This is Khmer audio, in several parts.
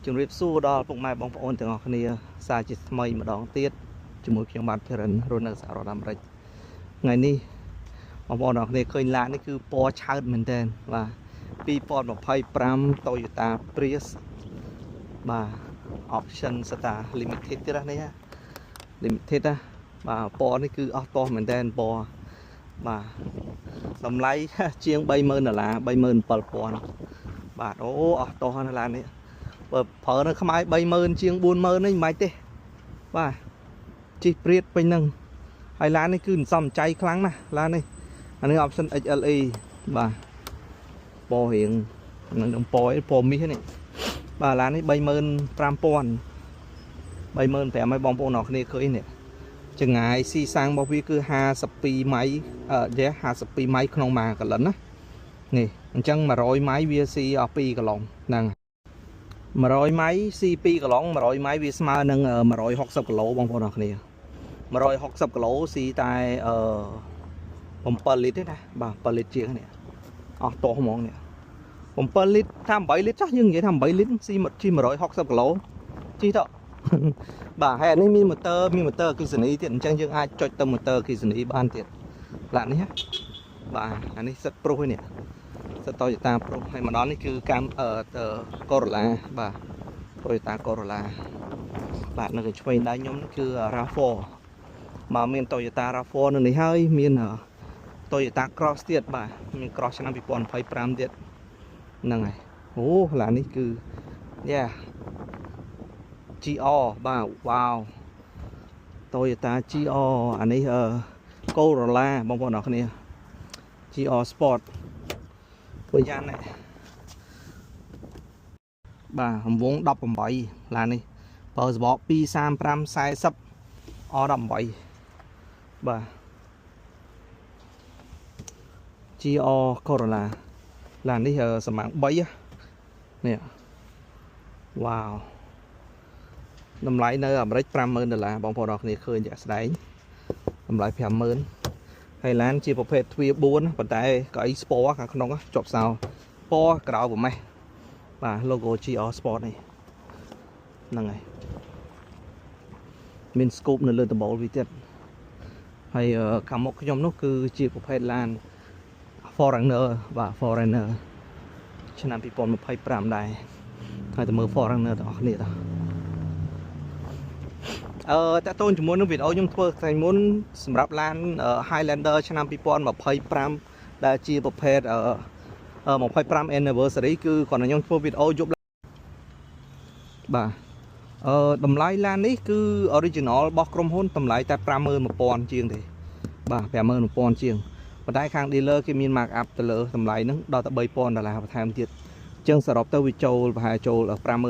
ជំរាបសួរដល់ពុកម៉ែបងប្អូនទាំងអស់គ្នាសារជាថ្មីម្ដងទៀតជាមួយខ្ញុំបាទភិរិនរស់នៅសហរដ្ឋអាមេរិកថ្ងៃនេះបងប្អូនទាំងអស់គ្នាឃើញឡាននេះគឺពណ៌ឆើតមែនទែនបាទ2025 Toyota Prius បាទ option Star Limited ទៀតណានេះ Limited ណាបាទពណ៌នេះគឺអស់តោះមែនទែនពណ៌បាទតម្លៃជាង$30,000 $37,000 បាទអូអស់តោះណាឡាននេះបើប្រើនៅខ្មែរ30,000ជាង40,000នេះមិនបាច់ទេបាទជីព្រាតពេញហ្នឹងហើយឡាននេះគឺមិនសមចៃខ្លាំងណាស់ឡាននេះអានេះ option XLE បាទពណ៌រៀងនឹងពណ៌មាសនេះបាទឡាននេះ35,000 35,000ឲ្យបងប្អូនអរគ្នាឃើញនេះចម្ងាយស៊ីសាំងរបស់វាគឺ52ម៉ៃ52ម៉ៃក្នុង1កាលិនណានេះអញ្ចឹង100ម៉ៃវាស៊ីអស់2កាឡុងហ្នឹង100ម៉ៃស៊ី2កាឡុង100ម៉ៃវាស្មើនឹង160គីឡូបងប្អូនអរគ្នា160គីឡូស៊ីតែ7លីត្រទេណាបាទ7លីត្រជាងនេះអស់តោះហ្មងនេះ7លីត្រថា8លីត្រចុះយើងនិយាយថា8លីត្រស៊ី160គីឡូជីទៅបាទហើយអានេះមានម៉ូទ័រអគ្គិសនីទៀតអញ្ចឹងយើងអាចចុចទៅម៉ូទ័រអគ្គិសនីបានទៀតឡាននេះបាទអានេះសិតប្រុសនេះសិត Toyota ប្រុសហើយម្ដងនេះគឺកម្មCorolla បាទ Toyota Corolla បាទនៅកញ្ឆ្វេងដៃខ្ញុំគឺ RAV4 មកមាន Toyota RAV4 នៅនេះហើយមាន Toyota Cross ទៀតបាទមាន Cross ឆ្នាំ2025ទៀតហ្នឹងហើយអូឡាននេះគឺGR បាទវ៉ាវ Toyota GR អានេះCorolla បងប្អូនអរគ្នា GR Sport ធ្វើយ៉ាងនេះបាទរង្វង់18ឡាននេះបើសបក235 40 R18 បាទ GR Corolla ឡាននេះសម្រាប់3នេះវ៉ាវតម្លៃនៅអាមេរិក$50,000បងប្អូនអរគ្នាឃើញជាក់ស្ដែងតម្លៃ50,000ហើយឡានជាប្រភេទទ្វារ4ប៉ុន្តែកៅអីស្ពណ៌ខាងក្នុងជាប់សោពណ៌ក្រៅប្រមេះបាទ logo GR Sport នេះហ្នឹងហើយមាន scoop នៅលើដបូលវាទៀតហើយខាងមុខខ្ញុំនោះគឺជាប្រភេទឡាន Foreigner បាទ Foreigner ឆ្នាំ2025ដែរហើយទៅមើល Foreigner ទាំងអស់គ្នាតើតាក់ទងជាមួយនឹងវីដេអូខ្ញុំធ្វើថ្ងៃមុនសម្រាប់ឡាន Highlander ឆ្នាំ2025ដែលជាប្រភេទ25 anniversary គឺគាត់ខ្ញុំធ្វើវីដេអូយប់បាទតម្លៃឡាននេះគឺ original របស់ក្រុមហ៊ុនតម្លៃតែ51,000ជាងទេបាទ51,000ជាងប៉ុន្តែខាង dealer គេមាន mark up ទៅលើតម្លៃហ្នឹងដល់ទៅ$3,000បន្ថែមទៀតអញ្ចឹងសរុបទៅវាចូលប្រហែលចូល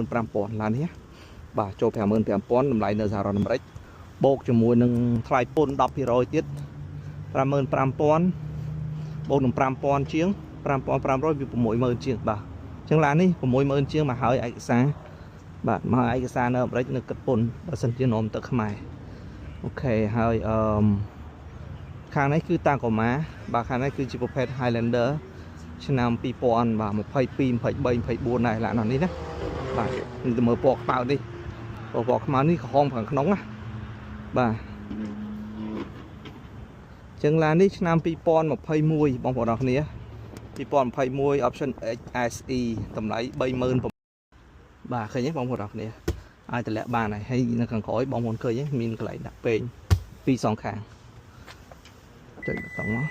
55,000ឡាននេះបាទចូល55,000តម្លៃនៅសហរដ្ឋអាមេរិកបូកជាមួយនឹងថ្លៃពន្ធ 10% ទៀត55,000បូកនឹង5,000ជាង5,500វា60,000ជាងបាទអញ្ចឹងឡាននេះ60,000ជាងមកហើយឯកសារបាទមកឯកសារនៅអាមេរិកនៅគិតពន្ធបើសិនជានាំទៅខ្មែរអូខេហើយខាងនេះគឺតាកូម៉ាបាទខាងនេះគឺជាប្រភេទ Highlander ឆ្នាំ2000បាទ22 23 24ដែរឡាននេះណាបាទនេះទៅមើលពណ៌ខ្មៅនេះពណ៌ខ្មៅនេះក្រហមខាងក្នុងណាបាទចឹងឡាននេះឆ្នាំ2021បងប្អូនអរគ្នា2021 option SE តម្លៃ30,000បាទឃើញទេបងប្អូនអរគ្នាអាចតម្លាក់បានហើយនៅខាងក្រោយបងប្អូនឃើញទេមានកន្លែងដាក់ពេងពីសងខាងចុចប៊ូតុងមក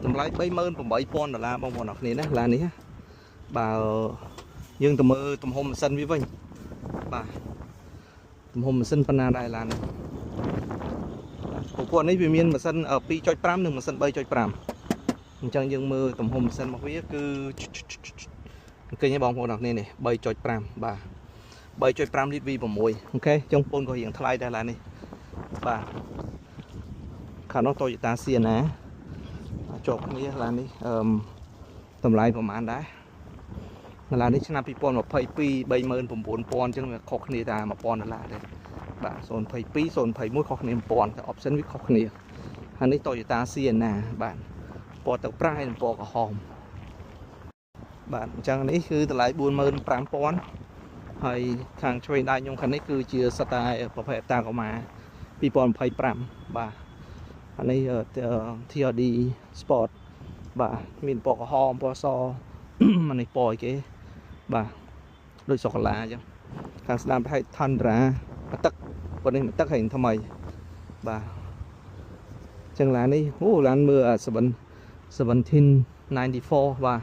តម្លៃ$38,000បងប្អូនអរគ្នាណាឡាននេះបើយើងទៅមើលទំហំម៉ាស៊ីនវាវិញបាទទំហំម៉ាស៊ីនប៉ុណ្ណាដែរឡាននេះពួកនេះវាមានម៉ាស៊ីន 2.5 និងម៉ាស៊ីន 3.5 អញ្ចឹងយើងមើលទំហំម៉ាស៊ីនរបស់វាគឺឃើញទេបងប្អូនអរគ្នានេះ 3.5 បាទ 3.5 លីត្រ V6 អូខេចុងពូនក៏រៀងថ្លៃដែរឡាននេះបាទខាងនោះ Toyota Sienna ជាប់គ្នាឡាននេះតម្លៃប្រហែលដែរឡាននេះឆ្នាំ2022 39,000អញ្ចឹងវាខុសគ្នាតែ$1,000ទេបាទ022 021ខុសគ្នា1,000តែ option វាខុសគ្នាហើយនេះ Toyota Sienna បាទពណ៌ទឹកប្រាក់ហើយពណ៌ក្រហម បាទអញ្ចឹងនេះគឺតម្លៃ 45,000 ហើយខាងឆ្វេងដៃខ្ញុំខាងនេះគឺជាសតាប្រភេទតាកូម៉ា 2025 បាទអានេះ TRD Sport បាទមានពណ៌ក្រហមពណ៌សអានេះពណ៌អីគេបាទដូចសូកូឡាអញ្ចឹងខាងស្ដាំហេតុ Tundra ទឹកប៉ុន្តែទឹកហែងថ្មីបាទអញ្ចឹងឡាននេះអូឡានមើល1794 បាទ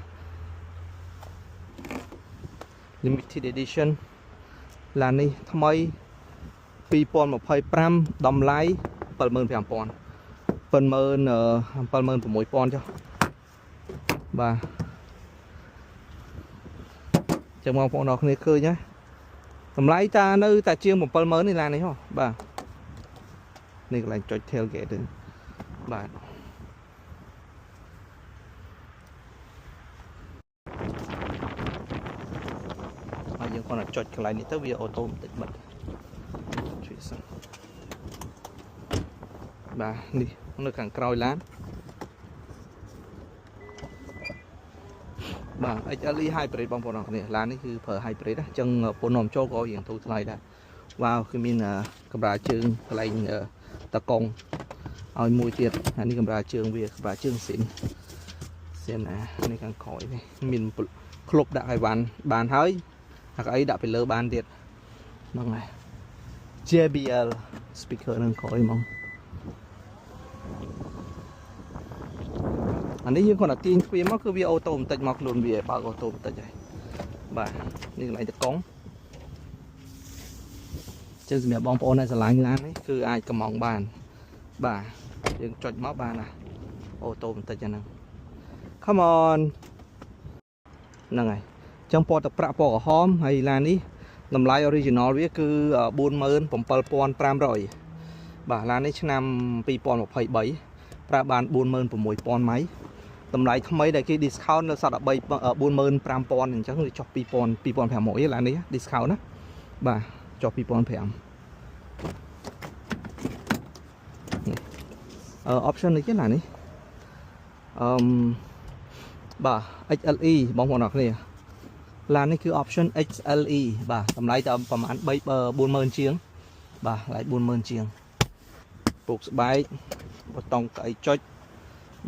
Limited Edition ឡាននេះថ្មី 2025 តម្លៃ 75,000 76,000 ចុះបាទចឹងបងប្អូនអរគ្នាឃើញហ៎តម្លៃតានៅតែជាង 70,000 នេះឡាននេះហ៎បាទនេះកន្លែងចុច tailgate ទៅបាទហើយយើងគាត់ចុចកន្លែងនេះទៅវាអូតូបន្តិចបិទជួយសិនបាទនេះនៅខាងក្រោយឡានបាទ XLE Hybrid បងប្អូនអរគ្នាឡាននេះគឺប្រើ Hybrid ណាអញ្ចឹងពន្ធនាំចូលក៏រៀងធូរថ្លៃដែរវ៉ាវគឺមានកម្រាលជើងកន្លែងតកង់ឲ្យមួយទៀតអានេះកម្រាលជើងវាកម្រាលជើងស៊ីនណានេះខាងក្រោយនេះមានក្លុបដាក់ឲ្យបានហើយហើយកៅអីដាក់ទៅលើបានទៀតហ្នឹងហើយ JBL speaker នឹងក្រោយមកអានេះយើងគាត់តែទាញទ្វារមកគឺវាអូតូបន្តិចមកខ្លួនវាបើកអូតូបន្តិចហើយបាទនេះកន្លែងតកង់ចឹងសម្រាប់បងប្អូនដែលស្រឡាញ់ឡាននេះគឺអាចកំងបានបាទយើងចុចមកបានណាអូតូបន្តិចហ្នឹង Come on ហ្នឹងហើយចឹងពណ៌ទឹកប្រាក់ពណ៌ក្រហមហើយឡាននេះតម្លៃ original វាគឺ 47,500 បាទឡាននេះឆ្នាំ 2023 ប្រើបាន 46,000 ម៉ៃតម្លៃថ្មីដែលគេ discount នៅសត13 45,000 អញ្ចឹងវាចុះ 2,500 ឡាននេះ discount ណាបាទចុះ 2,500 option នេះគេឡាននេះបាទ XLE បងប្អូនអរគ្នាឡាននេះគឺ option XLE បាទតម្លៃតែប្រហែល 40,000 ជាងបាទថ្លៃ 40,000 ជាងពូកស្បែកប៊ូតុងកៅអីចុច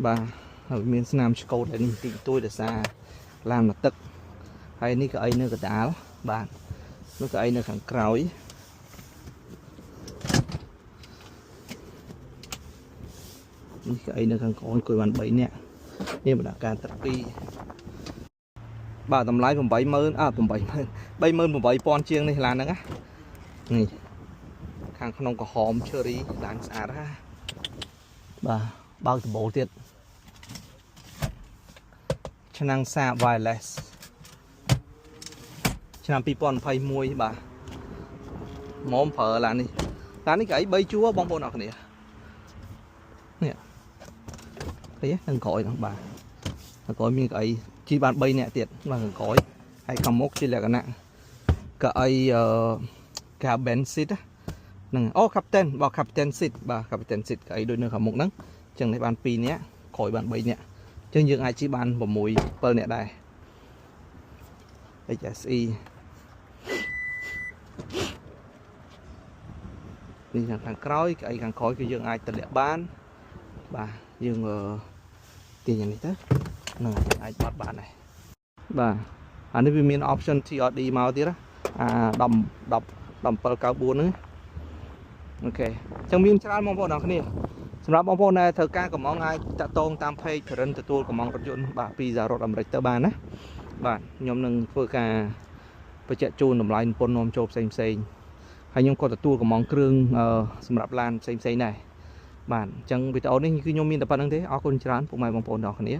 បាទហើយមានស្នាមឆ្កូតនេះទីទួយដោយសារឡានមកទឹកហើយនេះកៅអីនៅកណ្ដាលបាទនោះកៅអីនៅខាងក្រោយនេះកៅអីនៅខាងក្រោយគួយបាន 3 នាក់នេះបណ្ដាការទឹកពីរបាទតម្លៃ 38,000 ជាងនេះឡានហ្នឹងណានេះខាងក្នុងក្រហម cherry ឡានស្អាតណាបាទបើកដំបូលទៀតឆ្នាំងសា wireless ឆ្នាំ 2021 បាទមុំប្រើឡាននេះកៅអី 3 ជួរបងប្អូនអរគ្នានេះឃើញហ្នឹងក្រោយហ្នឹងបាទខាងក្រោយមានកៅអីជីបាន 3 នាក់ទៀតបាទខាងក្រោយហើយខាងមុខជាលក្ខណៈកៅអីcabin seat ហ្នឹងអូ captain បាទ captain seat បាទ captain seat កៅអីដូចនៅខាងមុខហ្នឹងអញ្ចឹងនេះបាន 2 នាក់ក្រោយបាន 3 នាក់អញ្ចឹងយើងអាចជិះបាន 6 7 នាក់ដែរ HSE នេះខាងក្រោយកៅអីខាងក្រោយគឺយើងអាចទម្លាក់បានបាទយើងទាញយ៉ាងនេះទៅហ្នឹងយើងអាចបត់បានដែរបាទអានេះវាមាន option TRD មកទៀតណាអា1794ហ្នឹងអូខេអញ្ចឹងមានច្រើនបងប្អូនអរគ្នាសម្រាប់បងប្អូនដែលត្រូវការកំងអាចតាក់ទងតាម page រិនទទួលកំងរថយន្តបាទពីសហរដ្ឋអាមេរិកទៅបានណាបាទខ្ញុំនឹងធ្វើការបញ្ជាក់ជូនតម្លៃពន្ធនាំចូលផ្សេងហើយខ្ញុំក៏ទទួលកំងគ្រឿងសម្រាប់ឡានផ្សេងដែរបាទអញ្ចឹងវីដេអូនេះគឺខ្ញុំមានតែប៉ុណ្្នឹងទេអរគុណច្រើនពុកម៉ែបងប្អូនទាំងអស់គ្នា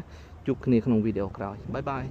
ជួបគ្នាក្នុងវីដេអូក្រោយបាយបាយ